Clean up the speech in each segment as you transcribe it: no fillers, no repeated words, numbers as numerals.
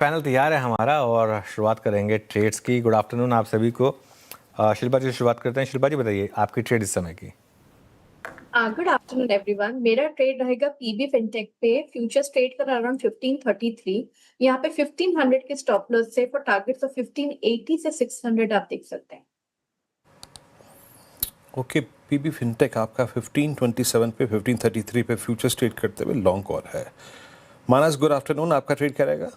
Panel तैयार है हमारा और शुरुआत करेंगे ट्रेड्स की। गुड आफ्टरनून आप सभी को। शिल्पा जी से शुरुआत करते हैं। शिल्पा जी बताइए आपकी ट्रेड इस समय की। Good afternoon everyone. मेरा ट्रेड रहेगा पीबी फिनटेक पे। फ्यूचर्स ट्रेड कर अराउंड 1533। यहाँ पे 1500 के स्टॉप लॉस से फॉर टारगेट्स ऑफ 1580 से 600 आप देख सकते हैं। ओके, पीबी फिनटेक आपका 1527 पे 1533 पे फ्यूचर्स ट्रेड करते हुए लॉन्ग कॉल है। मानस, गुड आफ्टरनून, आपका ट्रेड क्या रहेगा?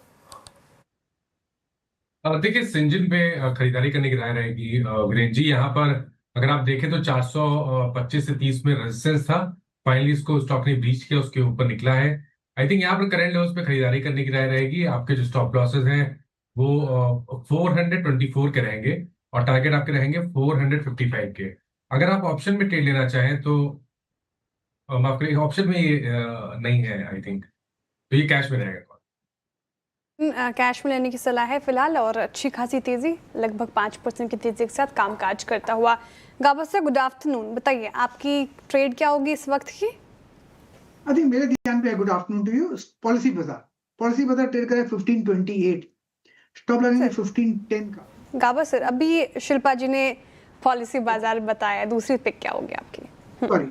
देखिए, सिंजन पे खरीदारी करने की राय रहेगी। वीरेन जी, यहाँ पर अगर आप देखें तो 425 से 30 में रेजिस्टेंस था। फाइनली इसको स्टॉक ने ब्रीच किया, उसके ऊपर निकला है। आई थिंक यहाँ पर करंट लेवल्स पे खरीदारी करने की राय रहेगी। आपके जो स्टॉप लॉसेस हैं वो 424 के रहेंगे और टारगेट आपके रहेंगे 455 के। अगर आप ऑप्शन में ट्रेड लेना चाहें तो माफ करिए, ऑप्शन में ये नहीं है आई थिंक, तो ये कैश में रहेगा। कैश में लेने की सलाह है फिलहाल और अच्छी खासी तेजी, लगभग 5% की तेजी के साथ कामकाज करता हुआ। गाबा से गुड आफ्टरनून, बताइए आपकी ट्रेड क्या होगी इस वक्त की? आई थिंक मेरे ध्यान पे good afternoon to you. Policybazaar trade करे 1528, स्टॉप लगाएंगे 1510 का। गाबा सर, अभी शिल्पा जी ने पॉलिसी बाजार बताया, दूसरी पिक क्या होगी आपकी? सॉरी,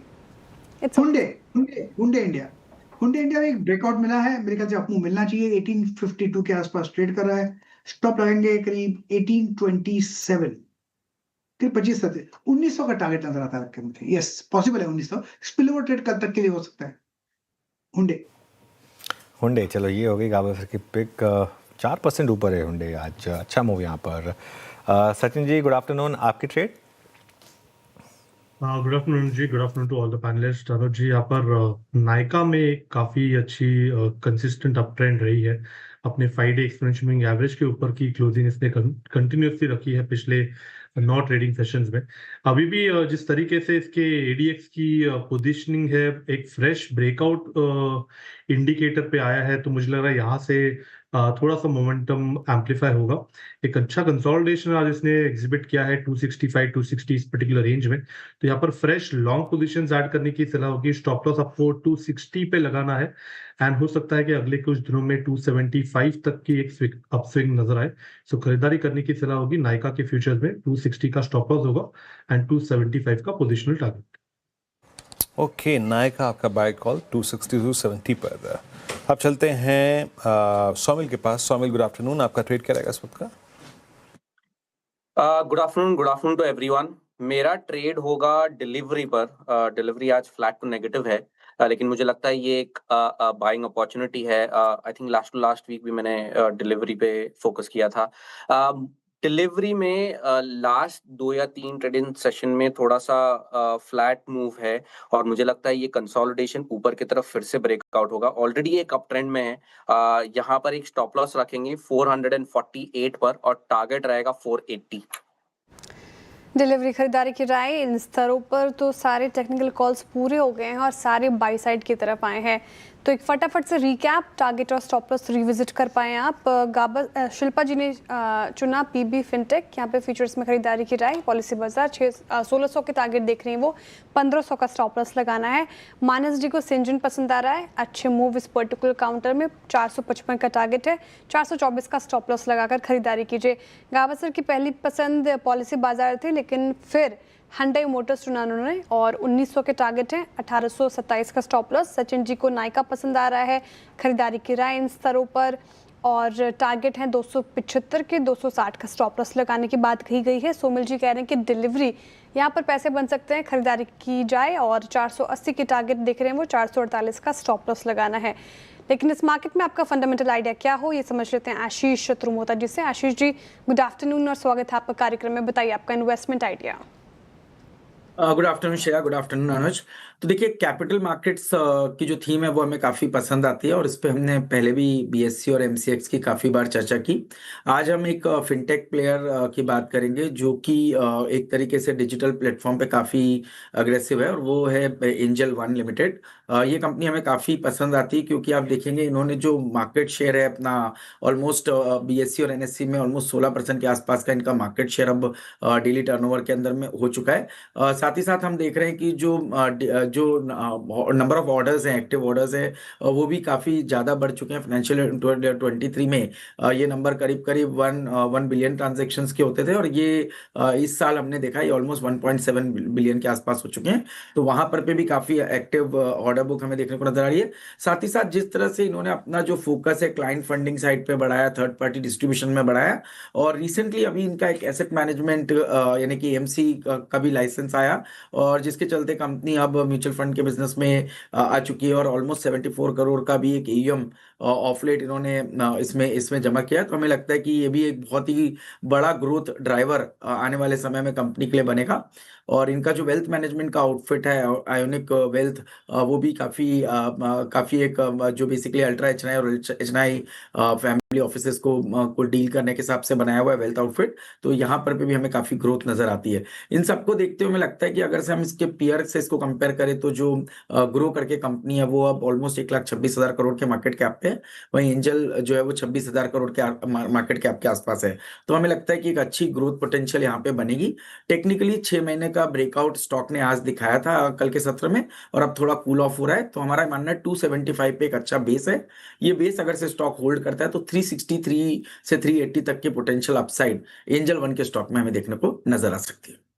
हुंडे इंडिया में एक ब्रेकआउट मिला है, मेरे ख्याल से आपको मिलना चाहिए। 1852 के आसपास ट्रेड कर रहा है। स्टॉप लगाएंगे करीब 1827, फिर 1900 का टारगेट नजर आता है मुझे। यस, पॉसिबल है 1900। स्पिल ओवर ट्रेड कब तक के लिए हो सकता है? हुंडे, चलो ये हो गई गाबा सर की पिक। 4% ऊपर है हुंडे आज, अच्छा मूव यहाँ पर। सचिन जी गुड आफ्टरनून, आपकी trade? Good afternoon ji, good afternoon to all the panelist. Anuj ji, यहाँ पर नायका में काफ़ी अच्छी कंसिस्टेंट अप ट्रेंड रही है। अपने 5 डे एक्सपोनेंशियल मूविंग एवरेज के ऊपर की क्लोजिंग इसने कंटिन्यूसली रखी है पिछले 9 ट्रेडिंग सेशंस में। अभी भी जिस तरीके से इसके एडीएक्स की पोजीशनिंग है, एक फ्रेश ब्रेकआउट इंडिकेटर पे आया है, तो मुझे लग रहा है यहाँ से थोड़ा सा मोमेंटम एम्पलीफाई होगा। एक अच्छा कंसोलिडेशन आज इसने एग्जिबिट किया है 265 260 इस पर्टिकुलर रेंज में। तो यहाँ पर फ्रेश लॉन्ग पोजीशंस ऐड करने की सलाह होगी। स्टॉप लॉस आपको 260 पे लगाना है एंड हो सकता है कि अगले कुछ दिनों में 275 तक की एक अपस्विंग नजर आए। सो खरीदारी करने की सलाह होगी। नायका के फ्यूचर्स में 260 का स्टॉप लॉस होगा एंड 275 का पोजिशनल टारगेट। ओके, नायका आपका बाय कॉल 260 270 पर। अब चलते हैं सौमिल के पास। सौमिल, गुड आफ्टरनून, आपका ट्रेड क्या रहेगा इस वक्त का? Good afternoon to everyone. मेरा ट्रेड होगा डिलीवरी पर। डिलीवरी आज फ्लैट टू नेगेटिव है, लेकिन मुझे लगता है ये एक बाइंग अपॉर्चुनिटी है। आई थिंक लास्ट वीक भी मैंने डिलीवरी पे फोकस किया था। डिलीवरी में लास्ट 2 या 3 ट्रेडिंग सेशन में थोड़ा सा फ्लैट मूव है और मुझे लगता है ये कंसोलिडेशन ऊपर की तरफ फिर से ब्रेकआउट होगा। ऑलरेडी एक अप ट्रेंड में है। यहाँ पर एक स्टॉप लॉस रखेंगे 448 पर और टारगेट रहेगा 480। डिलीवरी खरीदारी की राय इन स्तरों पर तो सारे टेक्निकल कॉल्स पूरे हो गए हैं और सारे बाई साइड की तरफ आए हैं। तो एक फटाफट से रिकैप, टारगेट और स्टॉप लॉस रिविजिट कर पाए आप। गाबा शिल्पा जी ने चुना पीबी फिनटेक, यहाँ पे फीचर्स में खरीदारी की राय। पॉलिसी बाजार 1600 के टारगेट देख रहे हैं वो, 1500 का स्टॉप लॉस लगाना है। मानस जी को सिंजन पसंद आ रहा है, अच्छे मूव इस पर्टिकुलर काउंटर में। 455 का टारगेट है, 424 का स्टॉप लॉस लगाकर खरीदारी कीजिए। गाबा सर की पहली पसंद पॉलिसी बाजार थी, लेकिन फिर Hyundai मोटर्स चुना उन्होंने और 1900 के टारगेट हैं, 1827 का स्टॉप लॉस। सचिन जी को नायका पसंद आ रहा है, खरीदारी की राय इन स्तरों पर और टारगेट है 275 के, 260 का स्टॉप लॉस लगाने की बात कही गई है। सोमिल जी कह रहे हैं कि डिलीवरी यहाँ पर पैसे बन सकते हैं, खरीदारी की जाए और 480 के टारगेट देख रहे हैं वो, 448 का स्टॉप लॉस लगाना है। लेकिन इस मार्केट में आपका फंडामेंटल आइडिया क्या हो, ये समझ लेते हैं आशीष शत्रुमोता जी से। आशीष जी गुड आफ्टरनून और स्वागत है आपका कार्यक्रम में। बताइए आपका investment idea. Good afternoon Shreya, good afternoon Anuj. तो देखिए, कैपिटल मार्केट्स की जो थीम है वो हमें काफ़ी पसंद आती है और इस पे हमने पहले भी बीएससी और एमसीएक्स की काफ़ी बार चर्चा की। आज हम एक फिनटेक प्लेयर की बात करेंगे जो कि एक तरीके से डिजिटल प्लेटफॉर्म पे काफ़ी अग्रेसिव है और वो है एंजल वन लिमिटेड। ये कंपनी हमें काफ़ी पसंद आती है क्योंकि आप देखेंगे इन्होंने जो मार्केट शेयर है अपना ऑलमोस्ट बीएससी और एनएससी में ऑलमोस्ट 16% के आसपास का इनका मार्केट शेयर अब डेली टर्नओवर के अंदर में हो चुका है। साथ ही साथ हम देख रहे हैं कि जो नंबर ऑफ ऑर्डर्स हैं, एक्टिव ऑर्डर्स है, वो भी काफ़ी ज़्यादा बढ़ चुके हैं। फाइनेंशियल 23 में ये नंबर करीब करीब 1 बिलियन ट्रांजेक्शन्स के होते थे, और ये इस साल हमने देखा ये ऑलमोस्ट 1.7 बिलियन के आसपास हो चुके हैं। तो वहाँ पर पे भी काफ़ी एक्टिव ऑर्डर बुक हमें देखने को नजर आ रही है। साथ ही साथ जिस तरह से इन्होंने अपना जो फोकस है क्लाइंट फंडिंग साइड पे बढ़ाया, थर्ड पार्टी डिस्ट्रीब्यूशन में बढ़ाया, और रिसेंटली अभी इनका एक एसेट मैनेजमेंट यानी कि एमसी का भी लाइसेंस आया, और जिसके चलते कंपनी अब म्यूचुअल फंड के बिजनेस में आ चुकी है, और ऑलमोस्ट 74 करोड़ का भी एक एयूएम ऑफ लेट इन्होंने इसमें जमा किया। तो हमें लगता है कि ये भी एक बहुत ही बड़ा ग्रोथ ड्राइवर आने वाले समय में कंपनी के लिए बनेगा। और इनका जो वेल्थ मैनेजमेंट का आउटफिट है आयोनिक वेल्थ, वो भी काफ़ी एक जो बेसिकली अल्ट्रा एचएनआई और एचएनआई फैमिली ऑफिसेस को डील करने के हिसाब से बनाया हुआ है वेल्थ आउटफिट। तो यहाँ पर भी हमें काफ़ी ग्रोथ नजर आती है। इन सबको देखते हुए हमें लगता है कि अगर से हम इसके पीयर से इसको कंपेयर करें, तो जो ग्रो करके कंपनी है वो अब ऑलमोस्ट 1,26,000 करोड़ के मार्केट कैप पे है, वहीं एंजल जो है वो 26,000 करोड़ के मार्केट कैप के आसपास है। तो हमें लगता है कि एक अच्छी ग्रोथ पोटेंशियल यहाँ पे बनेगी। टेक्निकली 6 महीने का ब्रेकआउट स्टॉक ने आज दिखाया था कल के सत्र में, और अब थोड़ा कूल ऑफ हो रहा है। तो हमारा मानना है 275 पे एक अच्छा बेस है। ये बेस अगर से स्टॉक होल्ड करता है तो 363 से 380 तक के पोटेंशियल अपसाइड एंजल वन के स्टॉक में हमें देखने को नजर आ सकती है।